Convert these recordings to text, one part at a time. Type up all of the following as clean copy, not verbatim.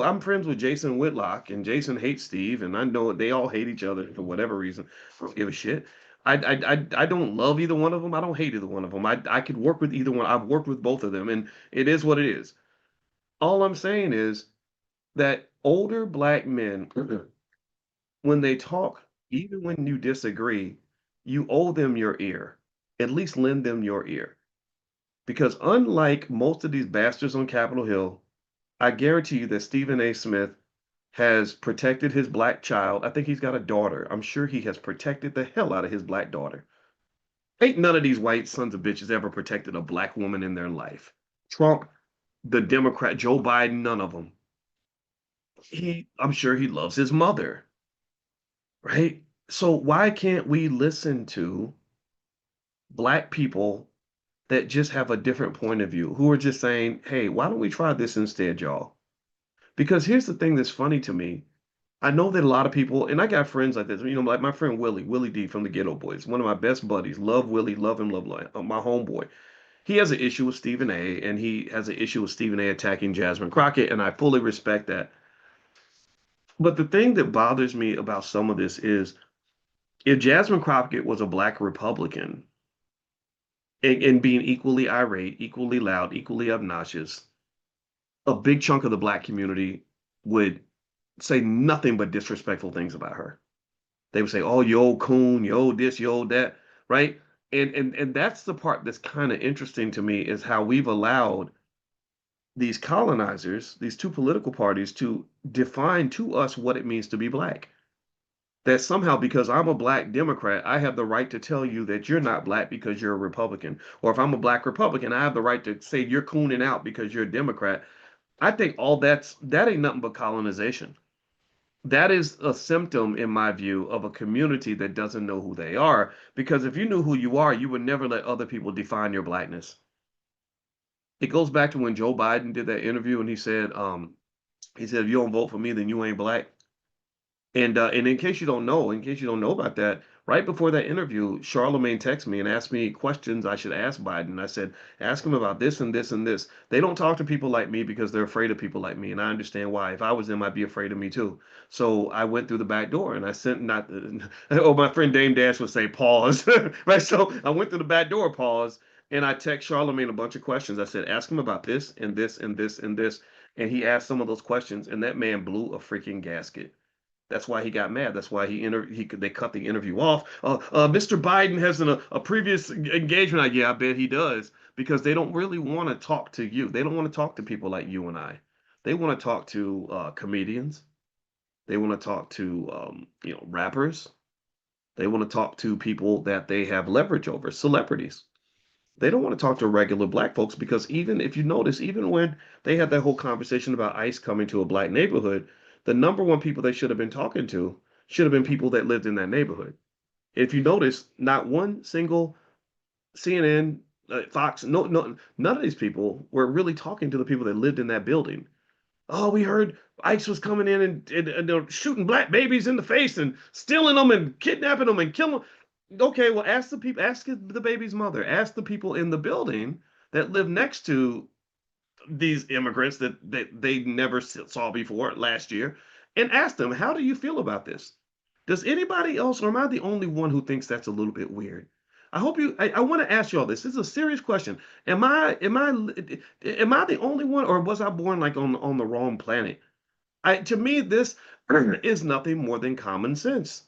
I'm friends with Jason Whitlock, and Jason hates Steve, and I know they all hate each other for whatever reason. I don't give a shit. I don't love either one of them. I don't hate either one of them. I could work with either one. I've worked with both of them, and it is what it is. All I'm saying is that older black men, when they talk, even when you disagree, you owe them your ear. At least lend them your ear. Because unlike most of these bastards on Capitol Hill, I guarantee you that Stephen A. Smith has protected his black child. I think he's got a daughter. I'm sure he has protected the hell out of his black daughter. Ain't none of these white sons of bitches ever protected a black woman in their life. Trump, the Democrat, Joe Biden, none of them. I'm sure he loves his mother, right? So why can't we listen to black people that just have a different point of view, who are just saying, hey, why don't we try this instead, y'all? Because here's the thing that's funny to me. I know that a lot of people, and I got friends like this, like my friend Willie D from the Ghetto Boys, one of my best buddies. Love Willie, love him, love my homeboy. He has an issue with Stephen A, and he has an issue with Stephen A attacking Jasmine Crockett, and I fully respect that. But the thing that bothers me about some of this is if Jasmine Crockett was a black Republican and being equally irate, equally loud, equally obnoxious, a big chunk of the black community would say nothing but disrespectful things about her. They would say, "Oh, yo, coon, yo, this, yo, that," right? And that's the part that's kind of interesting to me is how we've allowed these colonizers, these two political parties, to define to us what it means to be black. That somehow, because I'm a black Democrat, I have the right to tell you that you're not black because you're a Republican. Or if I'm a black Republican, I have the right to say you're cooning out because you're a Democrat. I think that ain't nothing but colonization. That is a symptom, in my view, of a community that doesn't know who they are. Because if you knew who you are, you would never let other people define your blackness. It goes back to when Joe Biden did that interview and he said, if you don't vote for me, then you ain't black. And in case you don't know about that, right before that interview, Charlemagne texted me and asked me questions I should ask Biden. I said, ask him about this and this and this. They don't talk to people like me because they're afraid of people like me, and I understand why. If I was them, I'd be afraid of me too. So I went through the back door and I sent not. Oh, my friend Dame Dash would say pause, right? So I went through the back door, pause, and I text Charlemagne a bunch of questions. I said, ask him about this and this and this and this, and he asked some of those questions, and that man blew a freaking gasket. That's why he got mad. That's why they cut the interview off. Mr. Biden has a previous engagement. Yeah, I bet he does because they don't really want to talk to you. They don't want to talk to people like you and I. They want to talk to comedians. They want to talk to rappers. They want to talk to people that they have leverage over, celebrities. They don't want to talk to regular black folks because even if you notice, even when they had that whole conversation about ICE coming to a black neighborhood, the number one people they should have been talking to should have been people that lived in that neighborhood. If you notice, not one single CNN, Fox, none of these people were really talking to the people that lived in that building. Oh, we heard ICE was coming in and they're shooting black babies in the face and stealing them and kidnapping them and killing them. Okay, well, ask the people, ask the baby's mother, ask the people in the building that live next to these immigrants that they never saw before last year, and ask them, how do you feel about this? Does anybody else, or am I the only one who thinks that's a little bit weird? I want to ask you all this. This is a serious question. Am I the only one, or was I born like on the wrong planet? To me, this is nothing more than common sense.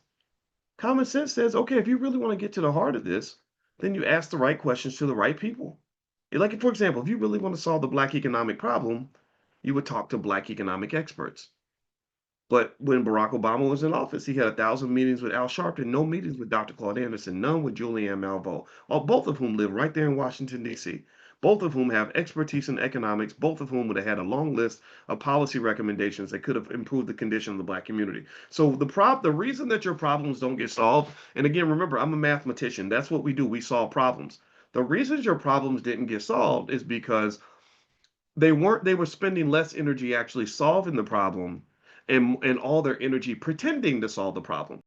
Common sense says, okay, if you really want to get to the heart of this, then you ask the right questions to the right people. Like, for example, if you really want to solve the black economic problem, you would talk to black economic experts. But when Barack Obama was in office, he had 1,000 meetings with Al Sharpton, no meetings with Dr. Claude Anderson, none with Julianne Malveaux, both of whom live right there in Washington, D.C., both of whom have expertise in economics, both of whom would have had a long list of policy recommendations that could have improved the condition of the black community. So the reason that your problems don't get solved, and again, remember, I'm a mathematician. That's what we do. We solve problems. The reasons your problems didn't get solved is because they were spending less energy actually solving the problem and all their energy pretending to solve the problem.